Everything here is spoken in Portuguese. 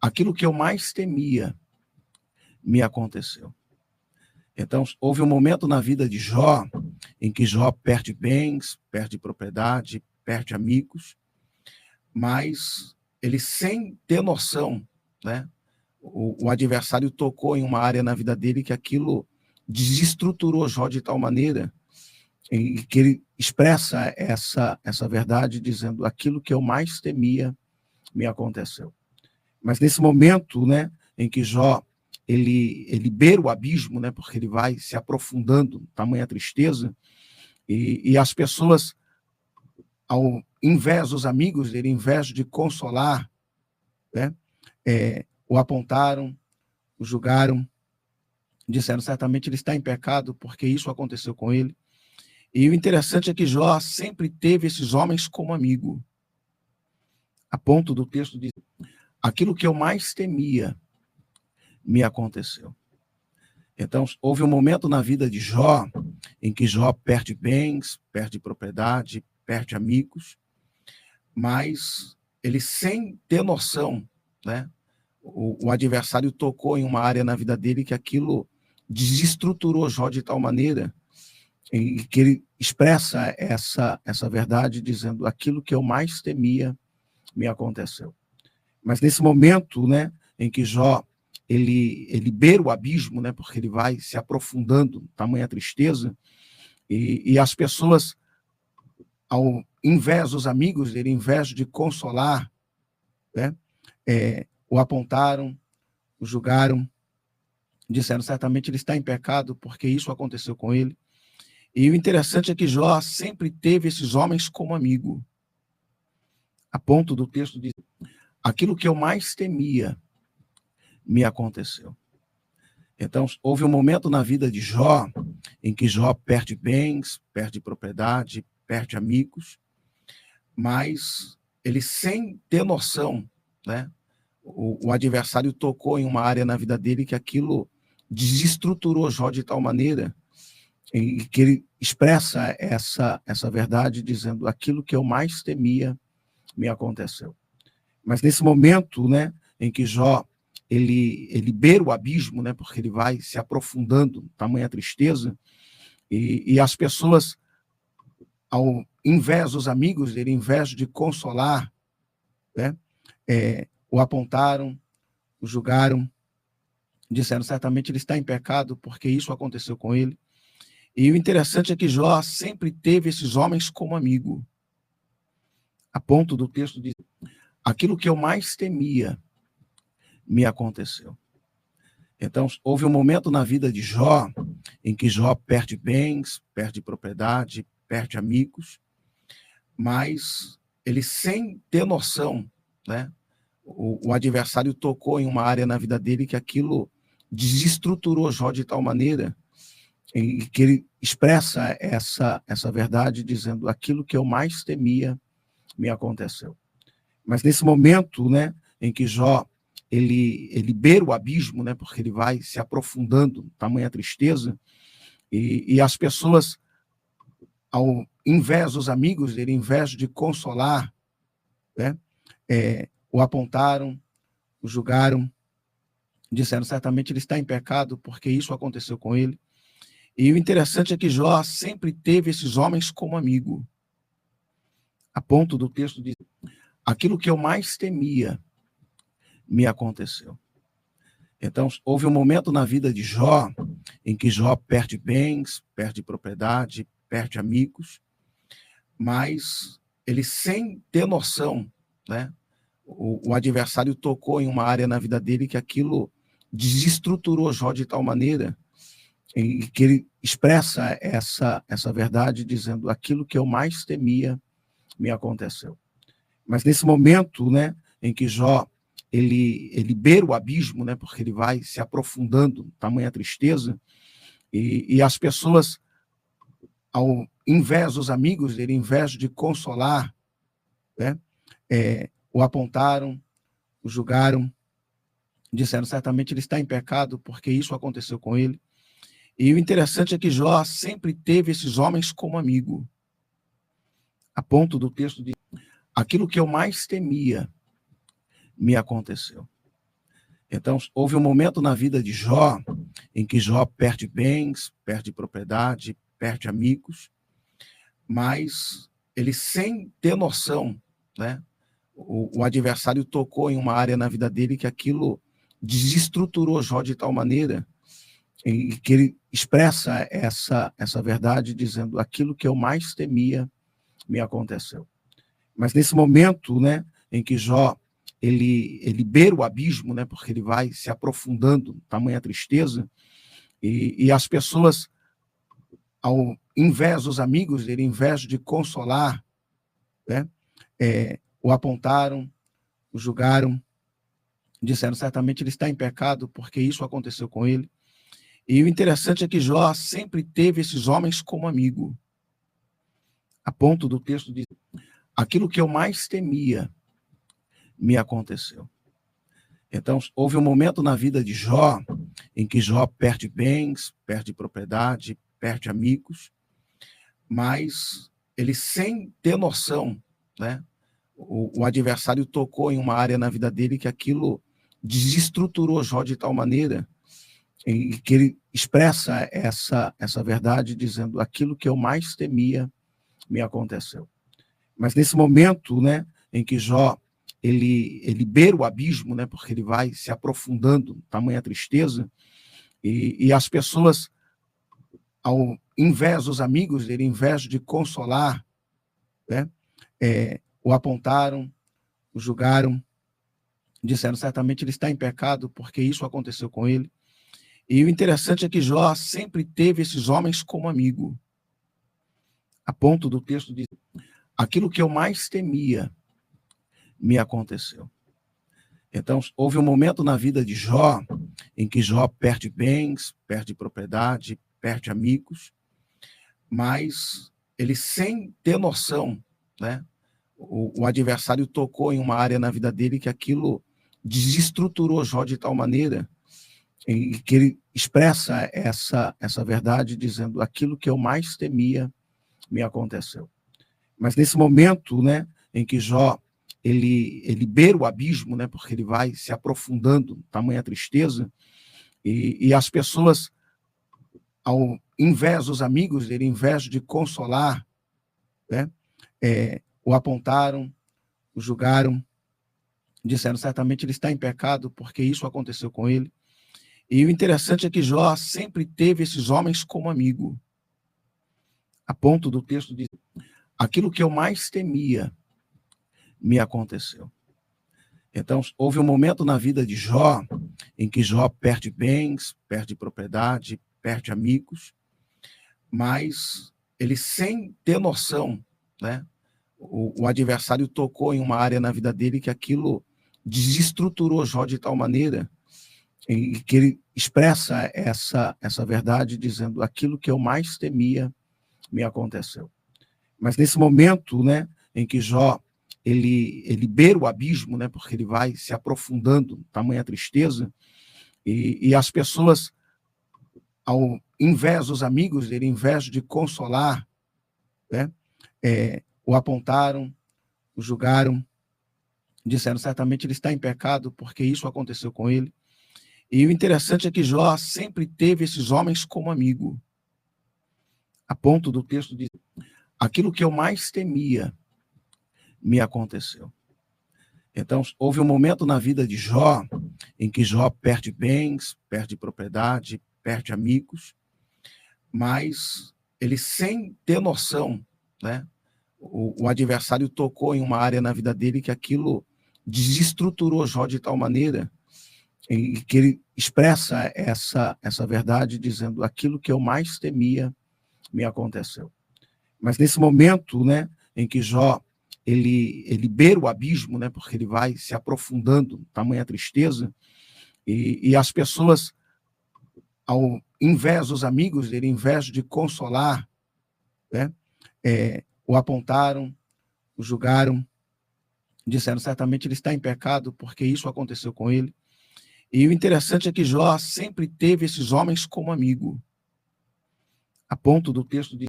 aquilo que eu mais temia me aconteceu. Então, houve um momento na vida de Jó em que Jó perde bens, perde propriedade, perde amigos, mas ele, sem ter noção, né, o adversário tocou em uma área na vida dele que aquilo desestruturou Jó de tal maneira em que ele expressa essa verdade dizendo: aquilo que eu mais temia me aconteceu. Mas nesse momento, né, em que Jó ele beira o abismo, né, porque ele vai se aprofundando, tamanha tristeza, e as pessoas, ao invés dos amigos dele, ao invés de consolar, né, o apontaram, o julgaram, disseram: certamente ele está em pecado, porque isso aconteceu com ele. E o interessante é que Jó sempre teve esses homens como amigo, a ponto do texto dizer: aquilo que eu mais temia me aconteceu. Então, houve um momento na vida de Jó em que Jó perde bens, perde propriedade, perde amigos, mas ele, sem ter noção, né, o adversário tocou em uma área na vida dele que aquilo desestruturou Jó de tal maneira em que ele expressa essa verdade dizendo: aquilo que eu mais temia me aconteceu. Mas nesse momento, né, em que Jó ele beira o abismo, né, porque ele vai se aprofundando, tamanha tristeza, e as pessoas, ao invés dos amigos dele, ao invés de consolar, né, o apontaram, o julgaram, disseram: certamente ele está em pecado, porque isso aconteceu com ele. E o interessante é que Jó sempre teve esses homens como amigo, a ponto do texto dizer: aquilo que eu mais temia me aconteceu. Então, houve um momento na vida de Jó em que Jó perde bens, perde propriedade, perde amigos, mas ele, sem ter noção, né, o adversário tocou em uma área na vida dele que aquilo desestruturou Jó de tal maneira em que ele expressa essa verdade dizendo: aquilo que eu mais temia me aconteceu. Mas nesse momento, né, em que Jó ele beira o abismo, né, porque ele vai se aprofundando, tamanha tristeza, e as pessoas, ao invés dos amigos dele, ao invés de consolar, né, o apontaram, o julgaram, disseram: certamente ele está em pecado, porque isso aconteceu com ele. E o interessante é que Jó sempre teve esses homens como amigo, a ponto do texto dizer: aquilo que eu mais temia me aconteceu. Então, houve um momento na vida de Jó em que Jó perde bens, perde propriedade, perde amigos, mas ele, sem ter noção, né, o adversário tocou em uma área na vida dele que aquilo desestruturou Jó de tal maneira em que ele expressa essa verdade dizendo: aquilo que eu mais temia me aconteceu. Mas nesse momento, né, em que Jó ele beira o abismo, né, porque ele vai se aprofundando, tamanha tristeza, e as pessoas, ao invés dos amigos dele, ao invés de consolar, né, o apontaram, o julgaram, disseram: certamente ele está em pecado, porque isso aconteceu com ele. E o interessante é que Jó sempre teve esses homens como amigo, a ponto do texto dizer: aquilo que eu mais temia me aconteceu. Então, houve um momento na vida de Jó em que Jó perde bens, perde propriedade, perde amigos, mas ele, sem ter noção, né, o adversário tocou em uma área na vida dele que aquilo desestruturou Jó de tal maneira em que ele expressa essa verdade dizendo: aquilo que eu mais temia me aconteceu. Mas nesse momento, né, em que Jó ele beira o abismo, né, porque ele vai se aprofundando, tamanha tristeza, e as pessoas, ao invés dos amigos dele, ao invés de consolar, né, o apontaram, o julgaram, disseram: certamente ele está em pecado, porque isso aconteceu com ele. E o interessante é que Jó sempre teve esses homens como amigo, a ponto do texto de: aquilo que eu mais temia me aconteceu. Então, houve um momento na vida de Jó em que Jó perde bens, perde propriedade, perde amigos, mas ele, sem ter noção, né? O adversário tocou em uma área na vida dele que aquilo desestruturou Jó de tal maneira e que ele expressa essa verdade dizendo: aquilo que eu mais temia me aconteceu. Mas nesse momento, né, em que Jó ele beira o abismo, né, porque ele vai se aprofundando, tamanha tristeza, e as pessoas, ao invés dos amigos dele, ao invés de consolar, né, o apontaram, o julgaram, disseram: certamente ele está em pecado, porque isso aconteceu com ele. E o interessante é que Jó sempre teve esses homens como amigo, a ponto do texto dizer: aquilo que eu mais temia me aconteceu. Então, houve um momento na vida de Jó em que Jó perde bens, perde propriedade, perde amigos, mas ele, sem ter noção, né, o adversário tocou em uma área na vida dele que aquilo desestruturou Jó de tal maneira e que ele expressa essa verdade dizendo: aquilo que eu mais temia me aconteceu. Mas nesse momento, né, em que Jó ele beira o abismo, né, porque ele vai se aprofundando, tamanha tristeza, e as pessoas, ao invés dos amigos dele, ao invés de consolar, né, o apontaram, o julgaram, disseram: certamente ele está em pecado, porque isso aconteceu com ele. E o interessante é que Jó sempre teve esses homens como amigo, a ponto do texto dizer: aquilo que eu mais temia me aconteceu. Então, houve um momento na vida de Jó em que Jó perde bens, perde propriedade, perde amigos, mas ele, sem ter noção, né, o adversário tocou em uma área na vida dele que aquilo desestruturou Jó de tal maneira e que ele expressa essa verdade dizendo: aquilo que eu mais temia me aconteceu. Mas nesse momento, né, em que Jó ele beira o abismo, né, porque ele vai se aprofundando, tamanha tristeza, e as pessoas, ao invés dos amigos dele, ao invés de consolar, né, o apontaram, o julgaram, disseram: certamente ele está em pecado, porque isso aconteceu com ele. E o interessante é que Jó sempre teve esses homens como amigo, a ponto do texto dizer: aquilo que eu mais temia me aconteceu. Então, houve um momento na vida de Jó em que Jó perde bens, perde propriedade, perde amigos, mas ele, sem ter noção, né, o adversário tocou em uma área na vida dele que aquilo desestruturou Jó de tal maneira e que ele expressa essa verdade dizendo: aquilo que eu mais temia me aconteceu. Mas nesse momento, né, em que Jó ele beira o abismo, né, porque ele vai se aprofundando, tamanha tristeza, e as pessoas, ao invés dos amigos dele, ao invés de consolar, né, o apontaram, o julgaram, disseram: certamente ele está em pecado, porque isso aconteceu com ele. E o interessante é que Jó sempre teve esses homens como amigo, a ponto do texto dizer: aquilo que eu mais temia me aconteceu. Então, houve um momento na vida de Jó em que Jó perde bens, perde propriedade, perde amigos, mas ele, sem ter noção, né, o adversário tocou em uma área na vida dele que aquilo desestruturou Jó de tal maneira e que ele expressa essa verdade dizendo: aquilo que eu mais temia me aconteceu. Mas nesse momento, né, em que Jó ele beira o abismo, né, porque ele vai se aprofundando, tamanha tristeza, e as pessoas, ao invés dos amigos dele, ao invés de consolar, né, o apontaram, o julgaram, disseram: certamente ele está em pecado, porque isso aconteceu com ele. E o interessante é que Jó sempre teve esses homens como amigo, a ponto do texto dizer: